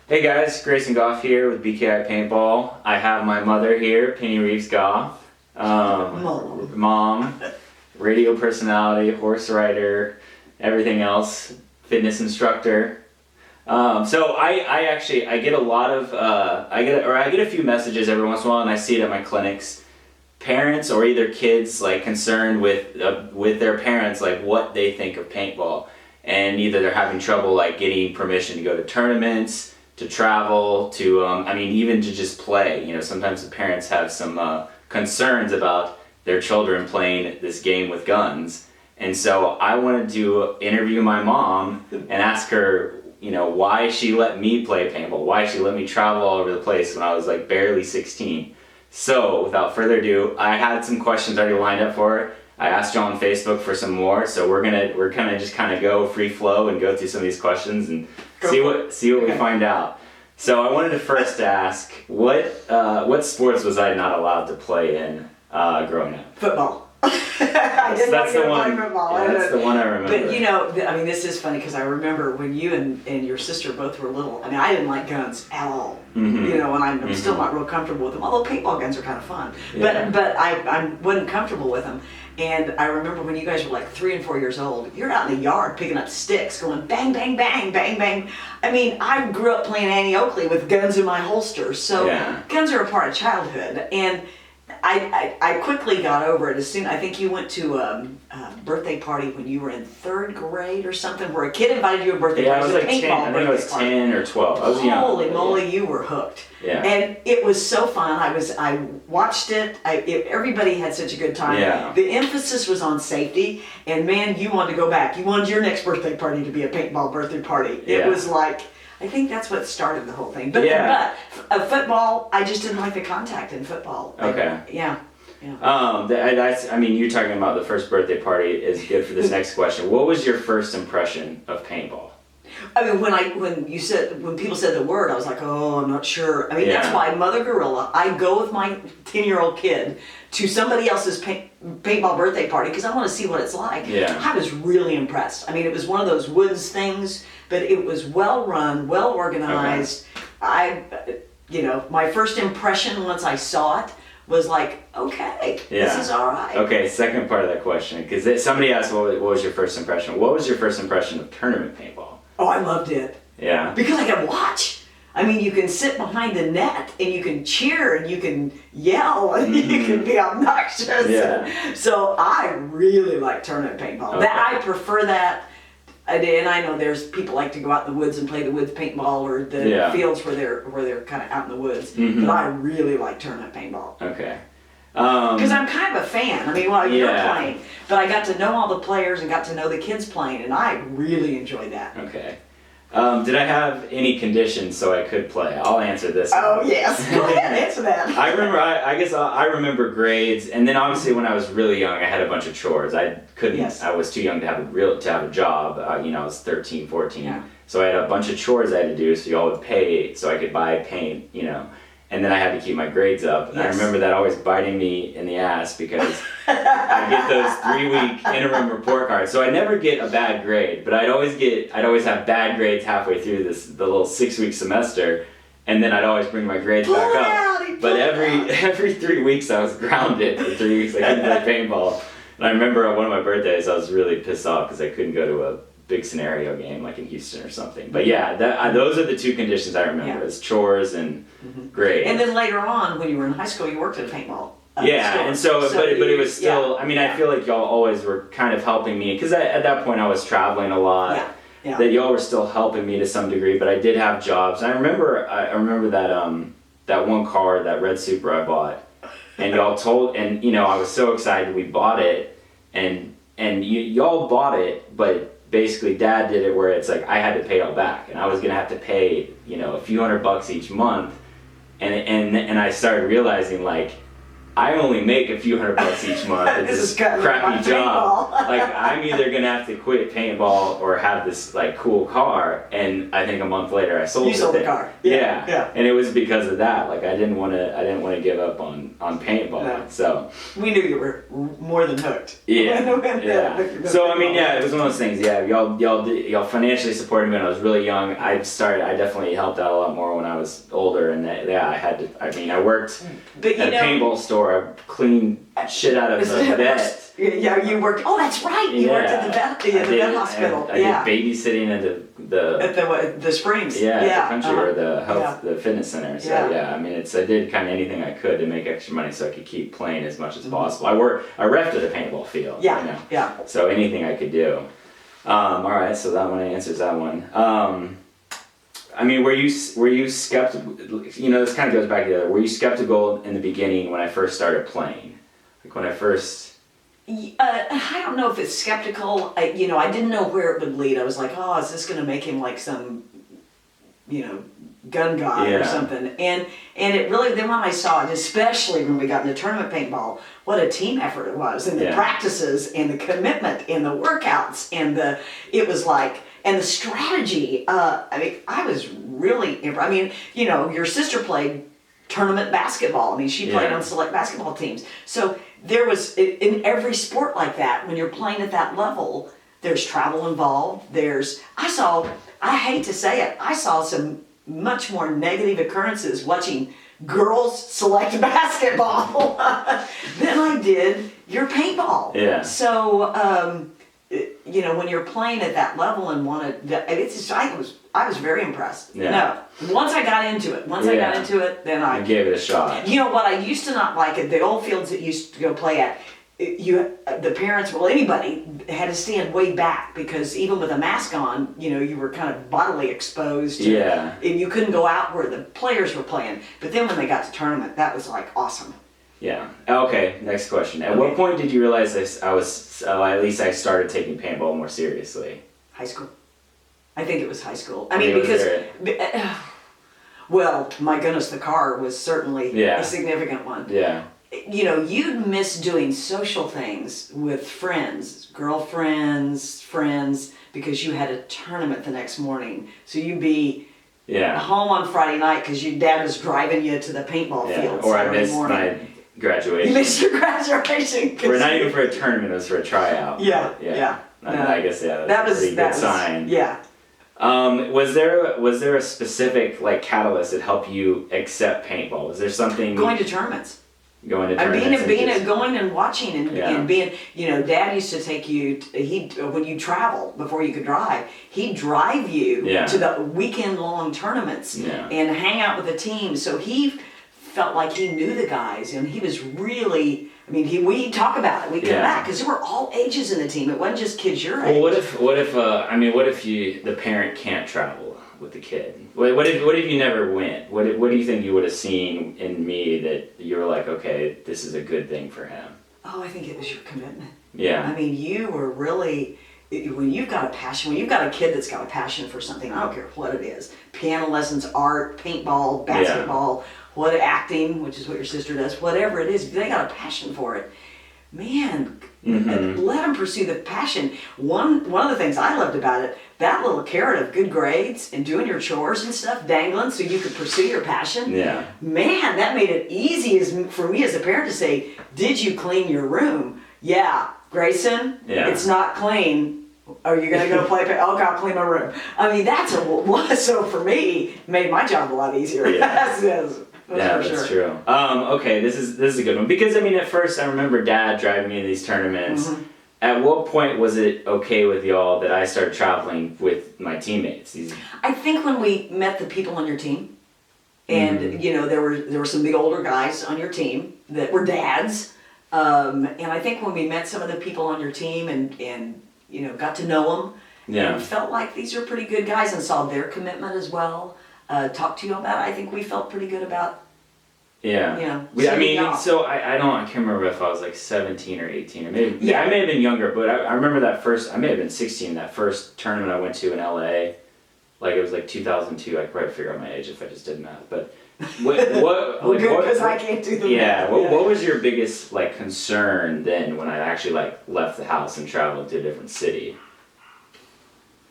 Hey guys, Grayson Goff here with BKI Paintball. I have my mother here, Penny Reeves Goff. Mom, radio personality, horse rider, everything else, fitness instructor. So I get a lot of I get a few messages every once in a while, and I see it at my clinics. Parents or either kids like concerned with their parents, like what they think of paintball, and either they're having trouble like getting permission to go to tournaments, to travel, to even to just play. You know, sometimes the parents have some concerns about their children playing this game with guns, and so I wanted to interview my mom and ask her, you know, why she let me play paintball, why she let me travel all over the place when I was like barely 16. So without further ado, I had some questions already lined up for her. I asked you on Facebook for some more, so we're gonna just go free flow and go through some of these questions and see what we find out. So I wanted to first ask, what sports was I not allowed to play in growing up? Football. I didn't want to play football. Yeah, that's the one I remember. But you know, this is funny because I remember when you and your sister both were little. I didn't like guns at all. Mm-hmm. You know, and I'm still not real comfortable with them. Although paintball guns are kind of fun, Yeah. but I wasn't comfortable with them. And I remember when you guys were like 3 and 4 years old, you're out in the yard picking up sticks, going bang, bang, bang, bang, bang. I grew up playing Annie Oakley with guns in my holster, so guns are a part of childhood. And I quickly got over it as soon. I think you went to a birthday party when you were in 3rd grade or something, where a kid invited you to a birthday party. I was like 10. I think I was 10 or 12. I was young. Holy moly, you were hooked. Yeah. And it was so fun. I watched it. Everybody had such a good time. Yeah. The emphasis was on safety, and man, you wanted to go back. You wanted your next birthday party to be a paintball birthday party. It was like, I think that's what started the whole thing. But football, I just didn't like the contact in football. Okay. Yeah. You talking about the first birthday party is good for this next question. What was your first impression of paintball? When people said the word, I was like, oh, I'm not sure. That's why Mother Gorilla, I go with my 10-year-old kid to somebody else's paintball birthday party because I want to see what it's like. Yeah. I was really impressed. It was one of those woods things, but it was well run, well organized. Okay. My first impression once I saw it was like, okay, this is all right. Okay, second part of that question, because somebody asked what was your first impression. What was your first impression of tournament paintball? Oh, I loved it. Yeah. Because I could watch. You can sit behind the net and you can cheer and you can yell and you can be obnoxious. Yeah. So I really like tournament paintball. Okay. I prefer that. And I know there's people like to go out in the woods and play the woods paintball or the fields where they're kind of out in the woods. Mm-hmm. But I really like tournament paintball. Okay. Because I'm kind of a fan. While you're playing, but I got to know all the players and got to know the kids playing, and I really enjoyed that. Okay. Did I have any conditions so I could play? I'll answer this. Oh yes, go ahead, answer that. I remember. I guess I remember grades, and then obviously when I was really young, I had a bunch of chores. I couldn't. Yes. I was too young to have a job. I was 13, 14. Yeah. So I had a bunch of chores I had to do. So y'all would pay so I could buy paint. And then I had to keep my grades up. And Yes. I remember that always biting me in the ass because I get those 3-week interim report cards. So I never get a bad grade, but I'd always have bad grades halfway through the little 6-week semester, and then I'd always bring my grades back up. But every 3 weeks I was grounded for 3 weeks. I couldn't play paintball. And I remember on one of my birthdays I was really pissed off because I couldn't go to a big scenario game like in Houston or something. But those are the two conditions I remember: is chores and grades. And then later on, when you were in high school, you worked at a paintball. And so but it was still. I feel like y'all always were kind of helping me because at that point I was traveling a lot. Yeah. That y'all were still helping me to some degree, but I did have jobs. And I remember that one car, that red Supra I bought, and y'all told, and I was so excited we bought it, and y'all bought it, but basically Dad did it where it's like I had to pay it all back, and I was gonna have to pay a few $100 each month, and I started realizing like I only make a few $100 each month at this crappy job. Like, I'm either gonna have to quit paintball or have this like cool car. And I think a month later I sold it. You sold the car. Yeah. And it was because of that. Like, I didn't want to give up on paintball. No. So we knew you were more than hooked. Yeah. So I mean, yeah, it was one of those things. Yeah, y'all financially supported me when I was really young. I definitely helped out a lot more when I was older, and I worked at a paintball store. I cleaned shit out of the vet. Yeah, you worked. Oh, that's right. You worked at the vet hospital. I did babysitting at the Springs. Yeah, at the country or the health, the fitness center. So I mean, I did kind of anything I could to make extra money so I could keep playing as much as possible. I refed at a paintball field. Yeah. So anything I could do. All right, so that one answers that one. I mean, were you skeptical? You know, this kind of goes back to the other. Were you skeptical in the beginning when I first started playing? Like when I first. I don't know if it's skeptical. I didn't know where it would lead. I was like, oh, is this going to make him like some, gun guy or something? And it really, then when I saw it, especially when we got into tournament paintball, what a team effort it was, and the practices, and the commitment, and the workouts, and the strategy. I mean, I was really, your sister played tournament basketball. I mean, she played on select basketball teams. So there was, in every sport like that, when you're playing at that level, there's travel involved. I hate to say it, I saw some much more negative occurrences watching girls select basketball than I did your paintball. Yeah. So, when you're playing at that level and I was very impressed. Yeah. No, once I got into it, then I gave it a shot. You know what I used to not like it, the old fields that you used to go play at, the parents, anybody had to stand way back because even with a mask on, you were kind of bodily exposed. And you couldn't go out where the players were playing. But then when they got to tournament, that was like awesome. Yeah. Okay. Next question. At what point did you realize at least I started taking paintball more seriously? High school. I think it was high school. I mean, because, well, my goodness, the car was certainly a significant one. Yeah. You'd miss doing social things with friends, girlfriends, friends, because you had a tournament the next morning. So you'd be home on Friday night because your dad was driving you to the paintball field. Or I missed my graduation. You missed your graduation. Not even for a tournament, it was for a tryout. Yeah. I guess that's a pretty good sign. Yeah. Was there a specific catalyst that helped you accept paintball? Was there something? Going to tournaments. Going to tournaments. Going and watching and being, Dad used to take you. When you travel before you could drive, he'd drive you to the weekend-long tournaments and hang out with the team. So he felt like he knew the guys, and he was really. I mean, we talk about it. We come back because there were all ages in the team. It wasn't just kids your age. Well, what if the parent can't travel with the kid? What if you never went? What do you think you would have seen in me that you were like, okay, this is a good thing for him? Oh, I think it was your commitment. Yeah. I mean, you were really, when you've got a passion, when you've got a kid that's got a passion for something, I don't care what it is, piano lessons, art, paintball, basketball, acting, which is what your sister does, whatever it is, they got a passion for it. Man, let them pursue the passion. One of the things I loved about it, that little carrot of good grades and doing your chores and stuff, dangling so you could pursue your passion. Yeah. Man, that made it easy for me as a parent to say, did you clean your room? Yeah. Grayson, it's not clean. Are you going to go play? Oh, God, clean my room. I mean, so for me, made my job a lot easier. That's true. Okay, this is a good one because at first I remember Dad driving me to these tournaments. Mm-hmm. At what point was it okay with y'all that I started traveling with my teammates? I think when we met the people on your team, and there were some big older guys on your team that were dads, and I think when we met some of the people on your team and got to know them, and felt like these are pretty good guys and saw their commitment as well. Talked to you about it. I think we felt pretty good about. Yeah. So I can't remember if I was like 17 or 18 or maybe. I may have been younger, but I remember that first. I may have been 16. That first tournament I went to in LA. like it was like 2002. I could probably figure out my age if I just did math. But what Well, like, good, what, because I can't do the yeah, math. what was your biggest like concern then when I actually like left the house and traveled to a different city?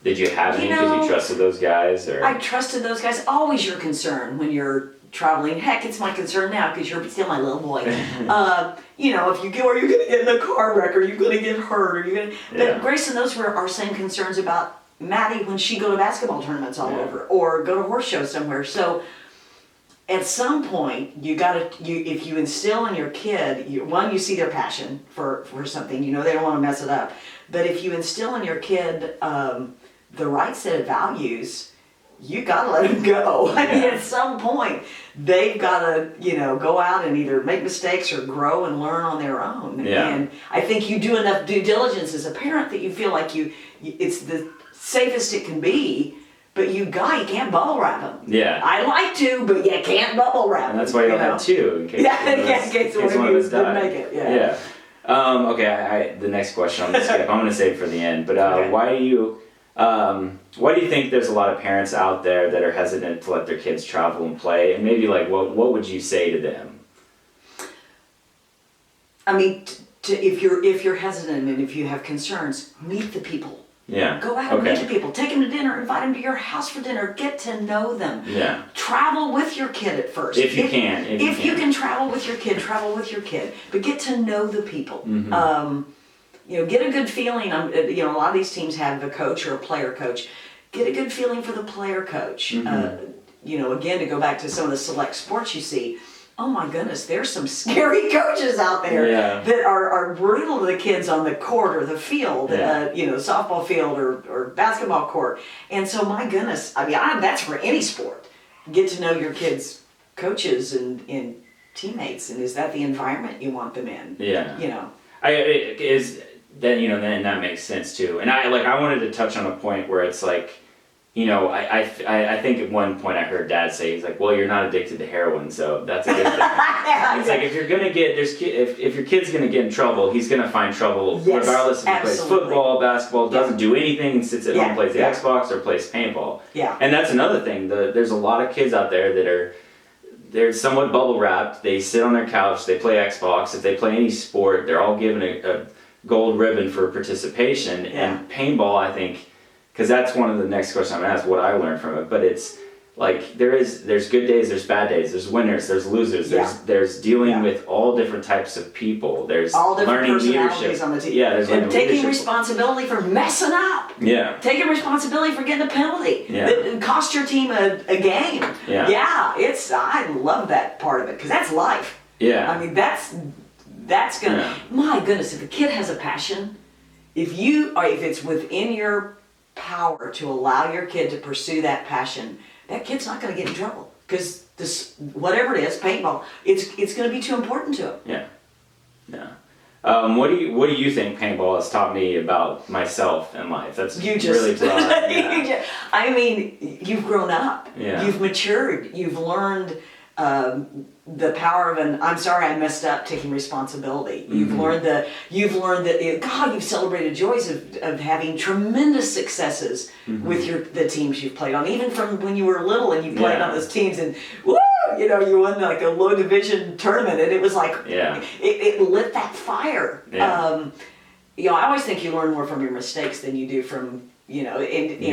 Did you have any because you trusted those guys, or? I trusted those guys. Always your concern when you're traveling. Heck, it's my concern now because you're still my little boy. You know, if you go, are you going to get in a car wreck? Are you going to get hurt? Are you going to? But Grayson, those were our same concerns about Maddie when she go to basketball tournaments all over, or go to horse shows somewhere. So at some point, if you instill in your kid, you see their passion for something. You know they don't want to mess it up. But if you instill in your kid the right set of values, you gotta let them go. I mean, at some point, they've gotta, go out and either make mistakes or grow and learn on their own. Yeah. And I think you do enough due diligence as a parent that you feel like it's the safest it can be, but you can't bubble wrap them. Yeah. I like to, but you can't bubble wrap them. And that's why you don't have two, in case one of us didn't make it. Yeah. Okay, the next question I'm gonna skip. I'm gonna save it for the end. But Okay. why do you think there's a lot of parents out there that are hesitant to let their kids travel and play? And maybe like what would you say to them? I mean, if you're hesitant and if you have concerns, meet the people. Yeah. Go out and meet the people. Take them to dinner. Invite them to your house for dinner. Get to know them. Yeah. Travel with your kid at first. If you can. If you can travel with your kid, travel with your kid. But get to know the people. Mm-hmm. Get a good feeling. A lot of these teams have a coach or a player coach. Get a good feeling for the player coach. Mm-hmm. Again, to go back to some of the select sports you see, oh my goodness, there's some scary coaches out there that are brutal to the kids on the court or the field, softball field or basketball court. And so, my goodness, I mean, that's for any sport. Get to know your kids' coaches and teammates, and is that the environment you want them in? Yeah. Then that makes sense too. And I wanted to touch on a point where it's like, I think at one point I heard Dad say, he's like, well, you're not addicted to heroin, so that's a good thing. It's like if you're gonna if your kid's gonna get in trouble, he's gonna find trouble regardless if he plays football, basketball, doesn't do anything and sits at home, plays the Xbox or plays paintball. Yeah. And that's another thing. There's a lot of kids out there that they're somewhat bubble wrapped. They sit on their couch, they play Xbox. If they play any sport, they're all given a gold ribbon for participation. And paintball, I think, because that's one of the next questions I'm gonna ask, what I learned from it. But it's like there's good days, there's bad days, there's winners, there's losers, there's dealing with all different types of people. There's all different learning personalities leadership on the team. Yeah, there's and taking leadership. responsibility for messing up. Yeah. Taking responsibility for getting a penalty that cost your team a game. Yeah. I love that part of it because that's life. Yeah. I mean, that's gonna. My goodness, if a kid has a passion, if it's within your power to allow your kid to pursue that passion, that kid's not going to get in trouble because whatever it is, paintball, it's going to be too important to him. Yeah. What do you think paintball has taught me about myself and life? That's really broad. I mean, you've grown up. Yeah. You've matured. You've learned the power of I'm sorry I messed up, taking responsibility. You've learned that you've celebrated joys of having tremendous successes with the teams you've played on, even from when you were little and you played on those teams and woo, you won like a low division tournament and it was like it lit that fire. I always think you learn more from your mistakes than you do from you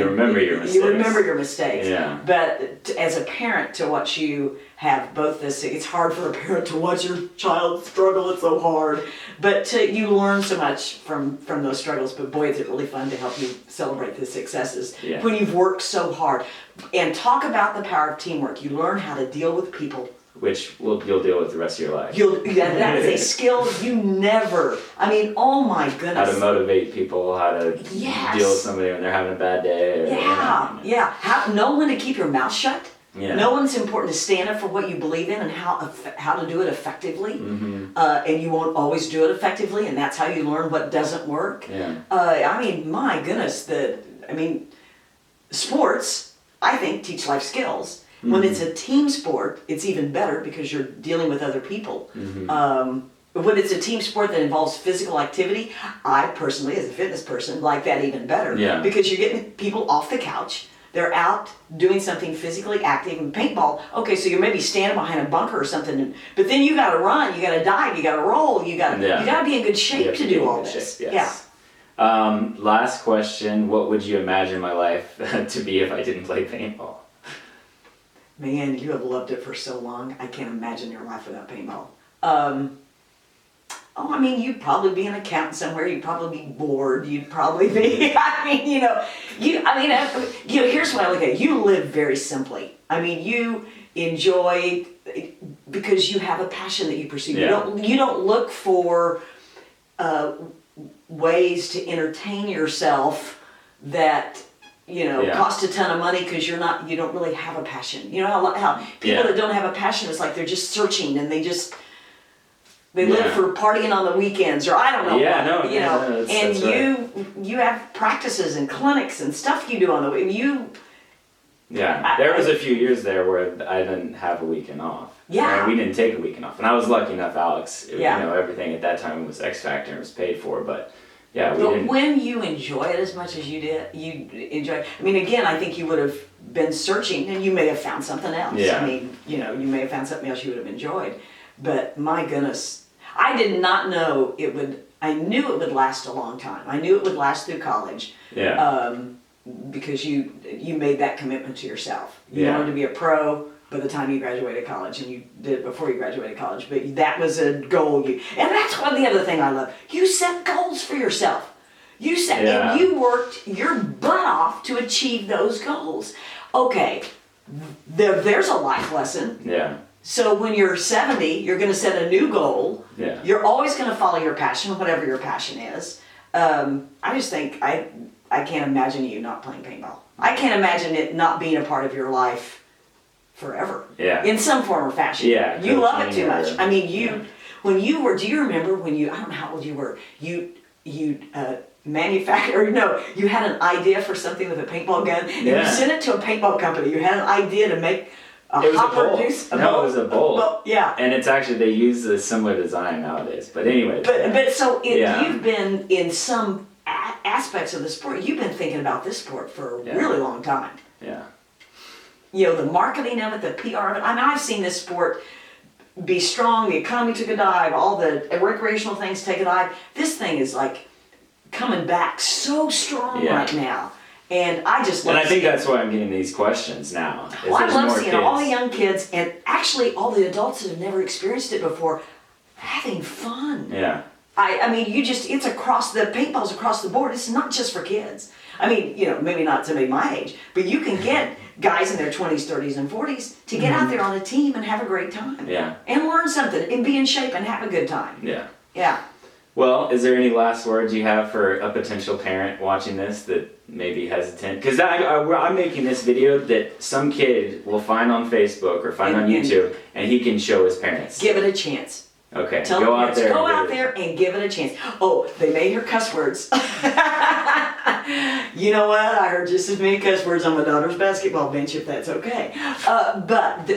remember your mistakes. You remember your mistakes. Yeah. But as a parent, to watch you have both this, it's hard for a parent to watch your child struggle. It's so hard. But you learn so much from those struggles. But boy, is it really fun to help you celebrate the successes when you've worked so hard. And talk about the power of teamwork. You learn how to deal with people. Which you'll deal with the rest of your life. That is a skill you never. I mean, oh my goodness. How to motivate people, how to deal with somebody when they're having a bad day. Know when to keep your mouth shut. Yeah. Know when it's important to stand up for what you believe in and how to do it effectively. And you won't always do it effectively, and that's how you learn what doesn't work. Yeah. I mean, my goodness, sports, I think, teach life skills. When it's a team sport, it's even better because you're dealing with other people. When it's a team sport that involves physical activity, I personally, as a fitness person, like that even better. Yeah. Because you're getting people off the couch. They're out doing something physically active. And paintball, okay, so you're maybe standing behind a bunker or something, but then you got to run, you got to dive, you got to roll, you got to be in good shape to do all this. Shape, yes. Last question: what would you imagine my life to be if I didn't play paintball? Man, you have loved it for so long. I can't imagine your life without paintball. I mean, you'd probably be an accountant somewhere. You'd probably be bored. You'd probably be. Here's what I look at. You live very simply. I mean, you enjoy because you have a passion that you pursue. Yeah. You don't look for ways to entertain yourself that cost a ton of money because you don't really have a passion. You know how people that don't have a passion, it's like they're just searching and they live for partying on the weekends, or I don't know what. And you have practices and clinics and stuff you do on the weekend. There was a few years there where I didn't have a weekend off. Yeah. And we didn't take a weekend off. And I was lucky enough, Alex, everything at that time was X Factor and was paid for, but didn't. When you enjoy it as much as you did, I mean, again, I think you would have been searching and you may have found something else. Yeah. I mean, you may have found something else you would have enjoyed. But my goodness, I did not know I knew it would last a long time. I knew it would last through college. Yeah. Because you made that commitment to yourself. You wanted to be a pro by the time you graduated college, and you did it before you graduated college, but that was a goal. And that's one of the other thing I love. You set goals for yourself. And you worked your butt off to achieve those goals. Okay, there's a life lesson. Yeah. So when you're 70, you're going to set a new goal. Yeah. You're always going to follow your passion, whatever your passion is. I just think I can't imagine you not playing paintball. I can't imagine it not being a part of your life forever. Yeah. In some form or fashion. Yeah. You love it too much. I mean, when you were, do you remember when I don't know how old you were, you manufactured, you had an idea for something with a paintball gun, and you sent it to a paintball company. You had an idea to make it was a bowl. Well, yeah. And it's actually, they use a similar design nowadays. But anyway. You've been in some aspects of the sport, you've been thinking about this sport for a really long time. Yeah. The marketing of it, the PR of it. I mean, I've seen this sport be strong. The economy took a dive. All the recreational things take a dive. This thing is like coming back so strong right now. And I just love I think that's why I'm getting these questions now. Well, I love seeing all the young kids and actually all the adults that have never experienced it before having fun. Yeah. I mean, it's across the paintball's across the board. It's not just for kids. I mean, maybe not somebody my age, but you can get guys in their 20s, 30s, and 40s to get out there on a team and have a great time. Yeah. And learn something and be in shape and have a good time. Yeah. Yeah. Well, is there any last words you have for a potential parent watching this that maybe hesitant? Because I'm making this video that some kid will find on Facebook or find on YouTube, and he can show his parents. Give it a chance. Okay, Tell go out there. Go out there and give it a chance. Oh, they may hear cuss words. You know what? I heard just as many cuss words on my daughter's basketball bench, if that's okay.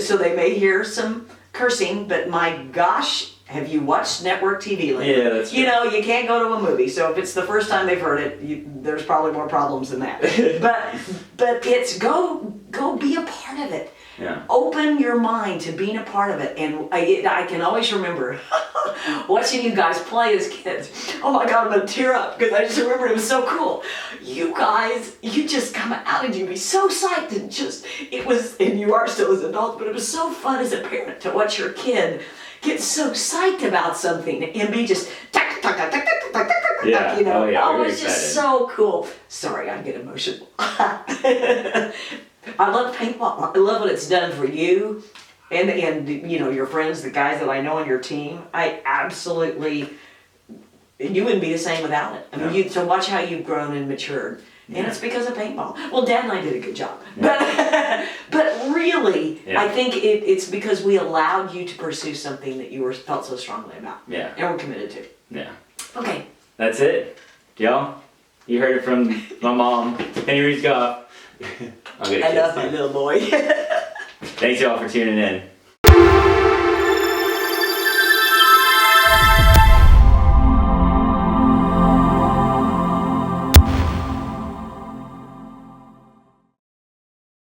So they may hear some cursing, but my gosh, have you watched network TV lately? Yeah, that's true. You can't go to a movie, so if it's the first time they've heard it, there's probably more problems than that. but it's go be a part of it. Yeah. Open your mind to being a part of it. And I can always remember watching you guys play as kids. Oh my God, I'm going to tear up because I just remember it was so cool. You guys, you just come out and you'd be so psyched and you are still as adults, but it was so fun as a parent to watch your kid get so psyched about something and be just Yeah. It's just so cool. Sorry, I get emotional. I love paintball. I love what it's done for you and your friends, the guys that I know on your team. I absolutely, you wouldn't be the same without it. I mean, to watch how you've grown and matured. And it's because of paintball. Well, Dad and I did a good job. Yeah. But really, I think it's because we allowed you to pursue something that you felt so strongly about. Yeah. And we're committed to. Yeah. Okay. That's it. Y'all, you heard it from my mom, Grayson Goff. I love my little boy. Thanks y'all for tuning in.